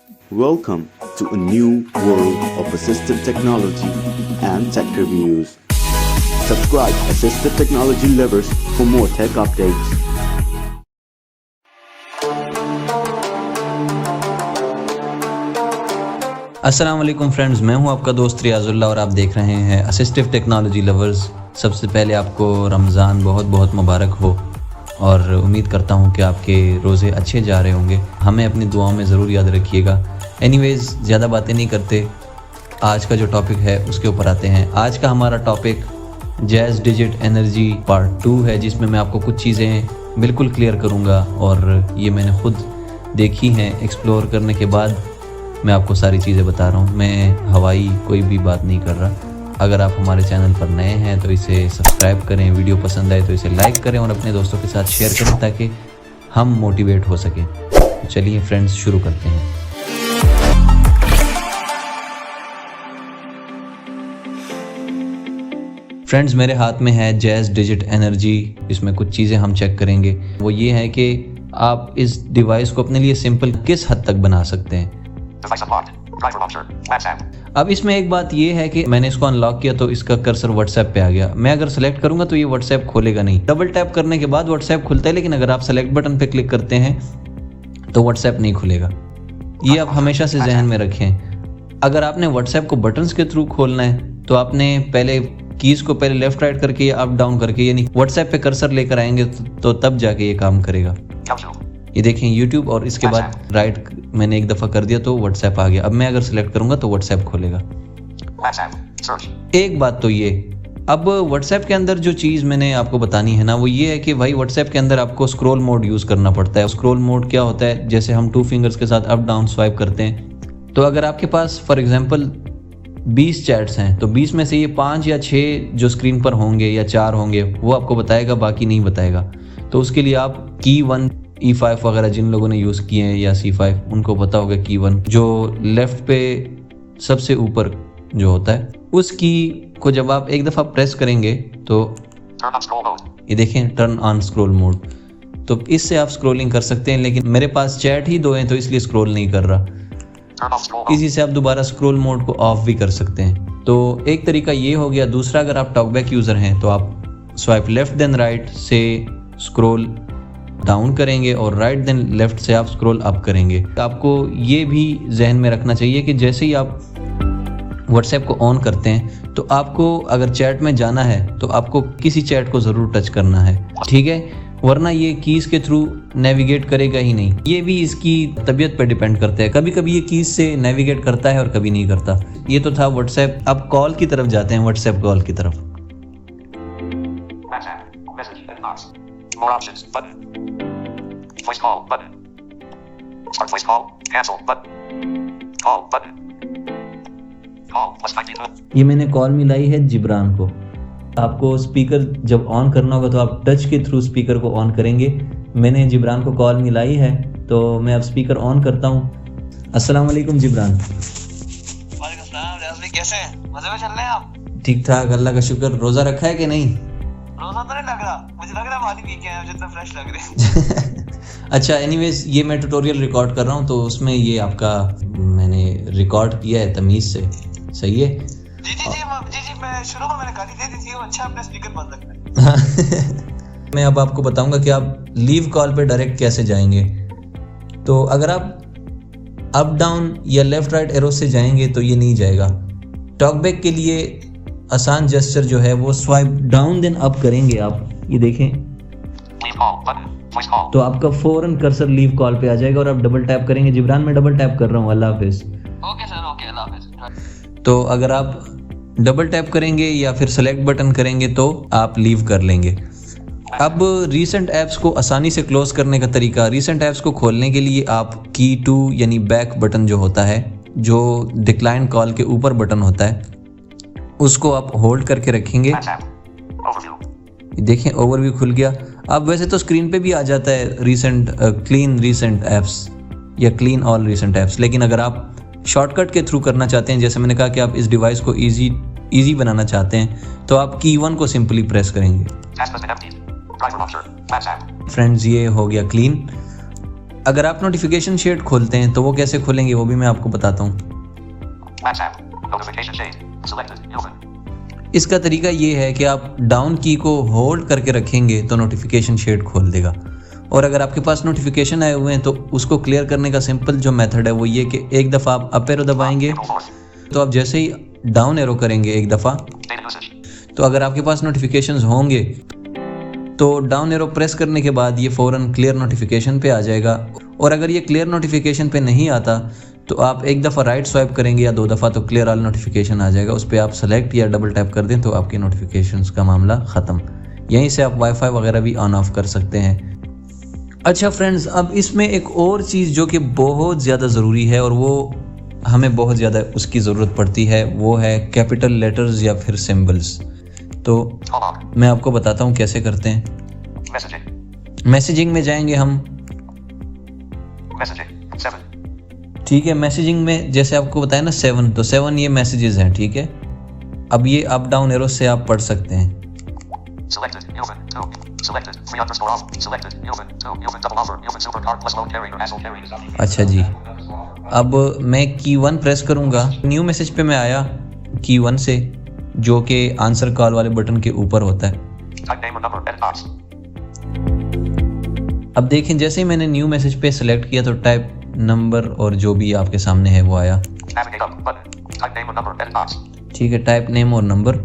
Welcome to a new world of assistive technology and tech reviews. Subscribe Assistive Technology Lovers for more tech updates. अस्सलाम वालेकुम friends, मैं हूं आपका दोस्त रियाजुल्लाह और आप देख रहे हैं असिस्टिव टेक्नोलॉजी लवर्स। सबसे पहले आपको रमज़ान बहुत बहुत मुबारक हो और उम्मीद करता हूं कि आपके रोज़े अच्छे जा रहे होंगे। हमें अपनी दुआओं में ज़रूर याद रखिएगा। एनीवेज़, ज़्यादा बातें नहीं करते, आज का जो टॉपिक है उसके ऊपर आते हैं। आज का हमारा topic jazz digit energy part 2 है, जिसमें मैं आपको कुछ चीज़ें बिल्कुल क्लियर करूँगा और ये मैंने ख़ुद देखी हैं। एक्सप्लोर करने के बाद मैं आपको सारी चीज़ें बता रहा हूँ। मैं हवाई कोई भी बात नहीं कर रहा। अगर आप हमारे चैनल पर नए हैं तो इसे सब्सक्राइब करें, वीडियो पसंद आए तो इसे लाइक करें और अपने दोस्तों के साथ शेयर करें ताकि हम मोटिवेट हो सकें। तो चलिए फ्रेंड्स, शुरू करते हैं। फ्रेंड्स, मेरे हाथ में है जैज़ डिजिट एनर्जी। इसमें कुछ चीज़ें हम चेक करेंगे। वो ये है कि आप इस डिवाइस को अपने लिए सिंपल किस हद तक बना सकते हैं। अब इसमें एक बात ये है कि मैंने इसको अनलॉक किया तो इसका कर्सर व्हाट्सएप पे आ गया। मैं अगर सेलेक्ट करूंगा तो ये व्हाट्सएप खोलेगा नहीं। डबल टैप करने के बाद व्हाट्सएप खुलता है, लेकिन अगर आप सेलेक्ट बटन पे क्लिक करते हैं तो व्हाट्सएप नहीं खुलेगा। ये आप हमेशा से जहन में रखें। अगर आपने व्हाट्सएप को बटन्स के थ्रू खोलना है तो आपने पहले कीज को पहले लेफ्ट राइट करके या अप डाउन करके, यानी व्हाट्सएप पे कर्सर लेकर आएंगे तो तब जाके ये काम करेगा। ये देखें यूट्यूब, और इसके बाद राइट मैंने एक दफ़ा कर दिया तो व्हाट्सएप आ गया। अब मैं अगर सेलेक्ट करूंगा तो व्हाट्सएप खोलेगा। एक बात तो ये, अब व्हाट्सएप के अंदर जो चीज़ मैंने आपको बतानी है ना, वो ये है कि भाई व्हाट्सएप के अंदर आपको स्क्रॉल मोड यूज़ करना पड़ता है। स्क्रॉल मोड क्या होता है? जैसे हम 2 फिंगर्स के साथ अप डाउन स्वाइप करते हैं, तो अगर आपके पास फॉर एग्जाम्पल 20 चैट्स हैं तो 20 में से ये 5 या 6 जो स्क्रीन पर होंगे या 4 होंगे वो आपको बताएगा, बाकी नहीं बताएगा। तो उसके लिए आप की 1 E5 वगैरह जिन लोगों ने यूज़ किए हैं या C5 उनको पता होगा की 1 जो लेफ्ट पे सबसे ऊपर जो होता है, उस की को जब आप एक दफ़ा प्रेस करेंगे तो ये देखें टर्न ऑन स्क्रॉल मोड, तो इससे आप स्क्रॉलिंग कर सकते हैं। लेकिन मेरे पास चैट ही 2 हैं तो इसलिए स्क्रॉल नहीं कर रहा। इसी से आप दोबारा स्क्रॉल मोड को ऑफ भी कर सकते हैं। तो एक तरीका ये हो गया। दूसरा, अगर आप टॉकबैक यूज़र हैं तो आप स्वाइप लेफ्ट देन राइट से स्क्रॉल डाउन करेंगे और राइट देन लेफ्ट से आप स्क्रॉल अप करेंगे। आपको ये भी जहन में रखना चाहिए कि जैसे ही आप व्हाट्सएप को ऑन करते हैं तो आपको अगर चैट में जाना है तो आपको किसी चैट को ज़रूर टच करना है, ठीक है? वरना ये कीज़ के थ्रू नेविगेट करेगा ही नहीं। ये भी इसकी तबीयत पर डिपेंड करता है। कभी कभी ये कीज़ से नेविगेट करता है और कभी नहीं करता। ये तो था व्हाट्सएप। अब कॉल की तरफ जाते हैं, व्हाट्सएप कॉल की तरफ। More options button. Voice call button. Start voice call. Cancel button. Call button. Call plus 92. ये मैंने कॉल मिलाई है जिब्रान को। आपको स्पीकर जब ऑन करना होगा तो आप टच के थ्रू स्पीकर को ऑन करेंगे। मैंने जिब्रान को कॉल मिलाई है तो मैं अब स्पीकर ऑन करता हूँ। अस्सलाम वालेकुम जिब्रान। वालेकुम सलाम। रियाज भाई कैसे हैं? मजे में चल रहे हैं आप? ठीक ठाक, अल्लाह का शुक्र। रोज़ा रखा है कि नहीं? रोजा तो नहीं लग रहा, मुझे लग रहा है पानी पी के आए, जितना फ्रेश लग रहे हैं। अच्छा, एनीवेज ये मैं ट्यूटोरियल रिकॉर्ड कर रहा हूँ तो उसमें ये आपका मैंने रिकॉर्ड किया है तमीज़ से, सही है? जी मैं शुरू में मैंने गाली दे दी थी, वो अच्छा अपना स्पीकर बंद रखना है। मैं अब आपको बताऊंगा कि आप लीव कॉल पे डायरेक्ट कैसे जाएंगे। तो अगर आप अप डाउन या लेफ्ट राइट एरो से जाएंगे तो ये नहीं जाएगा। टॉकबैक के लिए आसान जेस्चर जो है वो स्वाइप डाउन देन अप करेंगे आप, ये देखें तो आपका फौरन कर्सर लीव कॉल पे आ जाएगा और आप डबल टैप करेंगे। जिब्रान मैं डबल टैप कर रहा हूँ। अल्लाह हाफिज। ओके सर, ओके, अल्लाह हाफिज। तो अगर आप डबल टैप करेंगे या फिर सेलेक्ट बटन करेंगे तो आप लीव कर लेंगे। अब रीसेंट ऐप्स को आसानी से क्लोज करने का तरीका, रीसेंट ऐप्स को खोलने के लिए आप की 2 यानी बैक बटन जो होता है, जो डिक्लाइन कॉल के ऊपर बटन होता है, उसको आप होल्ड करके रखेंगे। देखें ओवरव्यू खुल गया। अब वैसे तो स्क्रीन पे भी आ जाता है रीसेंट क्लीन रीसेंट ऐप्स या क्लीन ऑल रीसेंट ऐप्स, लेकिन अगर आप शॉर्टकट के थ्रू करना चाहते हैं, जैसे मैंने कहा कि आप इस डिवाइस को इजी बनाना चाहते हैं, तो आप की 1 को सिंपली प्रेस करेंगे। फ्रेंड्स, ये हो गया क्लीन। अगर आप नोटिफिकेशन शेड खोलते हैं तो वो कैसे खोलेंगे वो भी मैं आपको बताता हूँ। WhatsApp. Notification shade. Selected. Open. इसका तरीका ये है कि आप डाउन की को होल्ड करके रखेंगे तो नोटिफिकेशन शेड खोल देगा। और अगर आपके पास नोटिफिकेशन आए हुए हैं तो उसको क्लियर करने का सिंपल जो मेथड है वो ये कि एक दफ़ा आप अप एरो दबाएंगे April 4th. तो आप जैसे ही डाउन एरो करेंगे एक दफ़ा Data usage. तो अगर आपके पास नोटिफिकेशंस होंगे तो डाउन एरो प्रेस करने के बाद ये फ़ौरन क्लियर नोटिफिकेशन पे आ जाएगा। और अगर ये क्लियर नोटिफिकेशन पे नहीं आता तो आप एक दफ़ा राइट स्वाइप करेंगे या 2 दफ़ा तो क्लियर ऑल नोटिफिकेशन आ जाएगा। उस पर आप सेलेक्ट या डबल टैप कर दें तो आपकी नोटिफिकेशंस का मामला ख़त्म। यहीं से आप वाईफाई वगैरह भी ऑन ऑफ कर सकते हैं। अच्छा फ्रेंड्स, अब इसमें एक और चीज़ जो कि बहुत ज़्यादा ज़रूरी है और वो हमें बहुत ज़्यादा उसकी ज़रूरत पड़ती है वो है कैपिटल लेटर्स या फिर सिम्बल्स। तो Call log. मैं आपको बताता हूँ कैसे करते हैं। Messaging. मैसेजिंग में जाएंगे हम। Messaging. 7. ठीक है, मैसेजिंग में जैसे आपको बताया ना 7, तो 7 ये मैसेजेस हैं। ठीक है, अब ये अप डाउन एरो से आप पढ़ सकते हैं। Selected. Open. 2. Selected. 3 off. Selected. Open. 2. Open double offer. Open supercar plus loan carrier. Hassle carrier. अच्छा जी, अब मैं की 1 प्रेस करूँगा। न्यू मैसेज पे मैं आया की 1 से, जो कि आंसर कॉल वाले बटन के ऊपर होता है। Type name or number. Edit box. अब देखें जैसे ही मैंने न्यू मैसेज पे सेलेक्ट किया तो टाइप नंबर और जो भी आपके सामने है वो आया। Navigate up. Button. Type name or number. Edit box. ठीक है, टाइप नेम और number.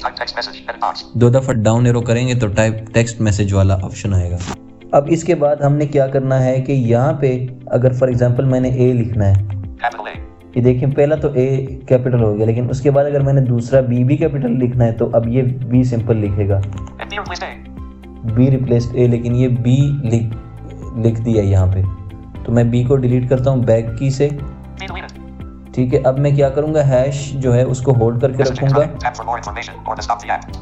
Type text message. Edit box. 2 दफ़ा डाउन एरो करेंगे तो टाइप टेक्स्ट मैसेज वाला ऑप्शन आएगा। अब इसके बाद हमने क्या करना है कि यहाँ पे अगर फॉर एग्जांपल मैंने ए लिखना है, Capital A. ये देखिए पहला तो ए कैपिटल हो गया, लेकिन उसके बाद अगर मैंने दूसरा बी भी कैपिटल लिखना है तो अब ये बी सिंपल लिखेगा। And B replaced A. B replaced A, लेकिन ये बी लिख दिया यहाँ पे, तो मैं बी को डिलीट करता हूँ बैक की से। B deleted. ठीक है, अब मैं क्या करूँगा, हैश जो है उसको होल्ड करके Messaging रखूँगा। type. Tap for more information or to stop the app.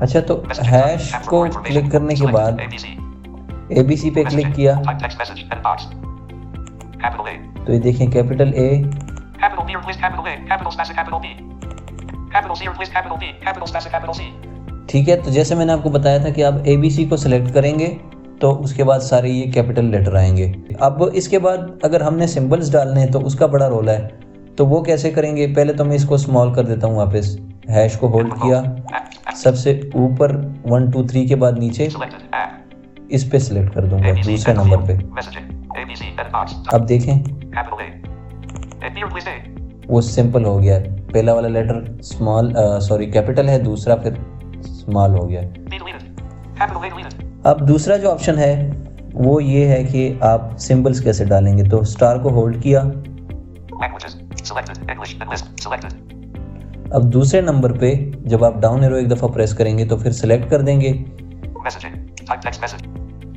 अच्छा, तो Messaging hash type. Tap for को more information. क्लिक करने के Selected. बाद ABC. ABC पे क्लिक Messaging. किया Type text message. Edit box. Capital A. तो ये देखें capital A, Capital B replaced capital A. Capital space capital B. Capital C replaced capital B. Capital space capital C. ठीक है। तो जैसे मैंने आपको बताया था कि आप ABC को सिलेक्ट करेंगे तो उसके बाद सारे ये कैपिटल लेटर आएंगे। अब इसके बाद अगर हमने सिंबल्स डालने हैं तो उसका बड़ा रोल है, तो वो कैसे करेंगे। पहले तो मैं इसको स्मॉल कर देता हूँ वापस, हैश को होल्ड किया, सबसे ऊपर 1 2 3 के बाद नीचे Selected. App. इस पे सिलेक्ट कर दूंगा ABC. दूसरे Capital नंबर पे। B. Messaging. ABC. Edit box. अब देखें Capital A. And B replaced A. वो सिंपल हो गया है, पहला वाला लेटर स्मॉल कैपिटल है, दूसरा फिर स्मॉल हो गया है। B deleted. Capital A deleted. अब दूसरा जो ऑप्शन है वो ये है कि आप सिंबल्स कैसे डालेंगे। तो स्टार को होल्ड किया, Languages. Selected. English. And list. Selected. अब दूसरे नंबर पे जब आप डाउन एरो एक दफ़ा प्रेस करेंगे तो फिर सिलेक्ट कर देंगे। Messaging. Type text message.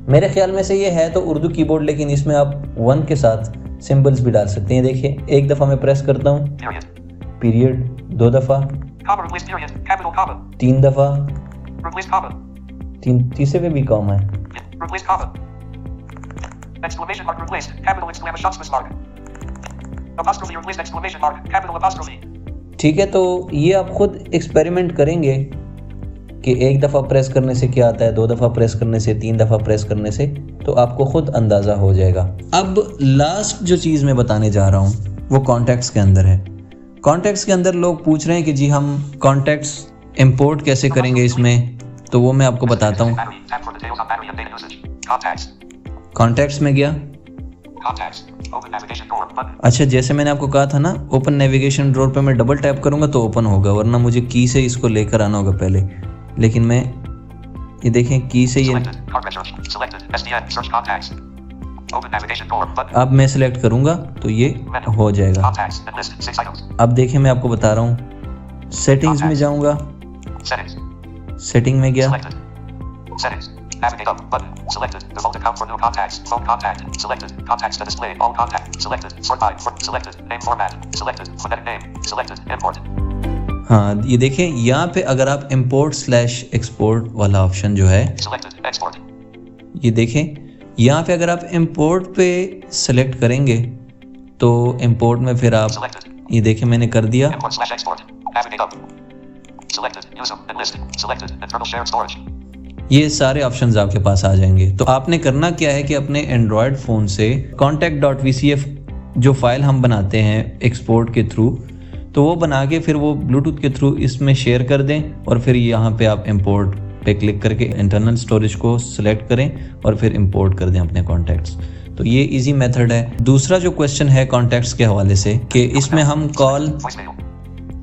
मेरे ख्याल में से ये है तो उर्दू कीबोर्ड, लेकिन इसमें आप 1 के साथ सिंबल्स भी डाल सकते हैं। देखिए एक दफ़ा मैं प्रेस करता हूँ, Period. पीरियड 2 दफ़ा, Comma replaced period. Capital comma. 3 दफ़ा, Replaced comma. तीसरे पे भी कॉमा है। Replaced comma. Exclamation mark replaced. Capital exclamation mark. Apostrophe replaced exclamation mark. Capital apostrophe. ठीक है, तो ये आप खुद एक्सपेरिमेंट करेंगे कि एक दफ़ा प्रेस करने से क्या आता है, 2 दफ़ा प्रेस करने से, 3 दफ़ा प्रेस करने से, तो आपको खुद अंदाज़ा हो जाएगा। अब लास्ट जो चीज़ मैं बताने जा रहा हूँ वो कॉन्टैक्ट्स के अंदर है। कॉन्टैक्ट्स के अंदर लोग पूछ रहे हैं कि जी हम कॉन्टैक्ट्स इंपोर्ट कैसे करेंगे इसमें, तो वो मैं आपको बताता हूँ। Battery. Tap for details on battery and data usage. Contacts. Contacts में गया। Contacts. Open navigation drawer button. अच्छा, जैसे मैंने आपको कहा था ना, ओपन नेविगेशन ड्रॉअर पे मैं डबल टैप करूँगा तो ओपन होगा, वरना मुझे की से इसको लेकर आना होगा पहले। लेकिन मैं ये देखें की से ये Selected. Card search. Selected. SDN. Search contacts. Open navigation drawer button. अब मैं सिलेक्ट करूँगा तो ये हो जाएगा। Contacts and list 6 items. अब देखें मैं आपको बता रहा हूँ, सेटिंग्स में जाऊँगा, Settings. सेटिंग में गया, Selected. Settings. Navigate up button. Selected. Default account for new contacts. Phone contact. Selected. Contacts to display. All contact. Selected. Sort by. Selected. Name format. Selected. Phonetic name. Selected. Import. हाँ ये देखें यहाँ पे अगर आप import/export वाला option जो है, Selected. Export. ये देखें यहाँ पे अगर आप import पे सेलेक्ट करेंगे तो import में फिर आप Selected. ये देखें मैंने कर दिया। Import/export. Navigate up. Selected. Use of and list. Selected. Internal shared storage. ये सारे ऑप्शंस आपके पास आ जाएंगे। तो आपने करना क्या है कि अपने एंड्रॉयड फ़ोन से contact.vcf जो फाइल हम बनाते हैं एक्सपोर्ट के थ्रू, तो वो बना के फिर वो ब्लूटूथ के थ्रू इसमें शेयर कर दें और फिर यहाँ पे आप इंपोर्ट पे क्लिक करके इंटरनल स्टोरेज को सिलेक्ट करें और फिर इंपोर्ट कर दें अपने कॉन्टैक्ट्स। तो ये इजी मेथड है। दूसरा जो क्वेश्चन है कॉन्टैक्ट्स के हवाले से कि इसमें हम कॉल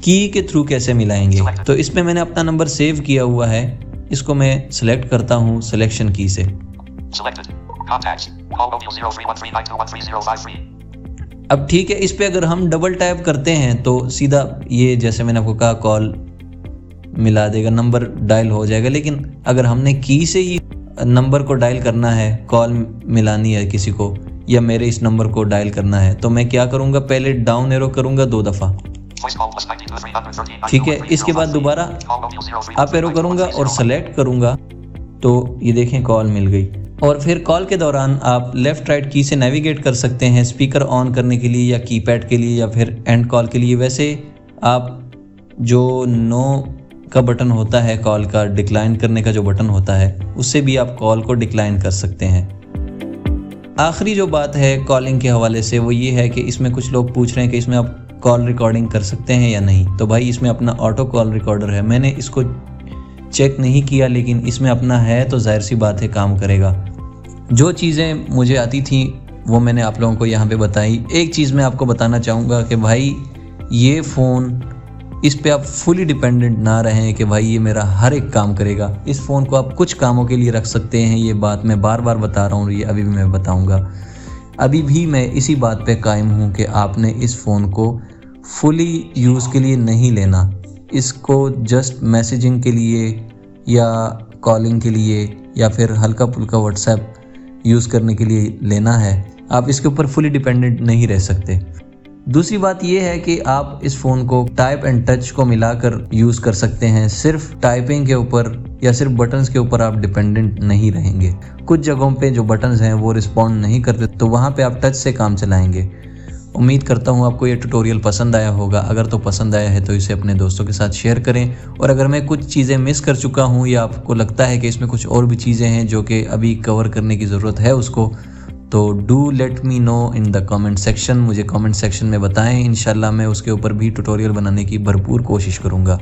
की के थ्रू कैसे मिलाएंगे, तो इसमें मैंने अपना नंबर सेव किया हुआ है, इसको मैं सिलेक्ट करता हूँ सिलेक्शन की से। अब ठीक है, इस पे अगर हम डबल टैप करते हैं तो सीधा ये जैसे मैंने आपको कहा कॉल मिला देगा, नंबर डायल हो जाएगा। लेकिन अगर हमने की से ही नंबर को डायल करना है, कॉल मिलानी है किसी को या मेरे इस नंबर को डायल करना है, तो मैं क्या करूँगा, पहले डाउन एरो करूँगा 2 दफ़ा, ठीक है। इसके बाद दोबारा अप एरो करूँगा और सेलेक्ट करूँगा, तो ये देखें कॉल मिल गई। और फिर कॉल के दौरान आप लेफ़्ट राइट की से नेविगेट कर सकते हैं स्पीकर ऑन करने के लिए या कीपैड के लिए या फिर एंड कॉल के लिए। वैसे आप जो नो का बटन होता है, कॉल का डिक्लाइन करने का जो बटन होता है, उससे भी आप कॉल को डिक्लाइन कर सकते हैं। आखिरी जो बात है कॉलिंग के हवाले से वो ये है कि इसमें कुछ लोग पूछ रहे हैं कि इसमें आप कॉल रिकॉर्डिंग कर सकते हैं या नहीं। तो भाई इसमें अपना ऑटो कॉल रिकॉर्डर है, मैंने इसको चेक नहीं किया लेकिन इसमें अपना है, तो जाहिर सी बात है काम करेगा। जो चीज़ें मुझे आती थी वो मैंने आप लोगों को यहाँ पे बताई। एक चीज़ मैं आपको बताना चाहूँगा कि भाई ये फ़ोन, इस पे आप फुली डिपेंडेंट ना रहें कि भाई ये मेरा हर एक काम करेगा। इस फ़ोन को आप कुछ कामों के लिए रख सकते हैं, ये बात मैं बार बार बता रहा हूँ, ये अभी भी मैं बताऊँगा। अभी भी मैं इसी बात पे कायम हूँ कि आपने इस फ़ोन को फुली यूज़ के लिए नहीं लेना, इसको जस्ट मैसेजिंग के लिए या कॉलिंग के लिए या फिर हल्का फुल्का व्हाट्सएप यूज़ करने के लिए लेना है। आप इसके ऊपर फुली डिपेंडेंट नहीं रह सकते। दूसरी बात यह है कि आप इस फ़ोन को टाइप एंड टच को मिलाकर यूज़ कर सकते हैं। सिर्फ टाइपिंग के ऊपर या सिर्फ बटन्स के ऊपर आप डिपेंडेंट नहीं रहेंगे। कुछ जगहों पे जो बटन्स हैं वो रिस्पॉन्ड नहीं करते, तो वहाँ पे आप टच से काम चलाएंगे। उम्मीद करता हूँ आपको ये ट्यूटोरियल पसंद आया होगा। अगर तो पसंद आया है तो इसे अपने दोस्तों के साथ शेयर करें, और अगर मैं कुछ चीज़ें मिस कर चुका हूँ या आपको लगता है कि इसमें कुछ और भी चीज़ें हैं जो कि अभी कवर करने की ज़रूरत है उसको, तो do let me know in the comment section. मुझे कमेंट सेक्शन में बताएं, इंशाल्लाह मैं उसके ऊपर भी ट्यूटोरियल बनाने की भरपूर कोशिश करूँगा।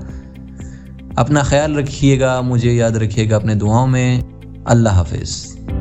अपना ख्याल रखिएगा, मुझे याद रखिएगा अपने दुआओं में। अल्लाह हाफिज़।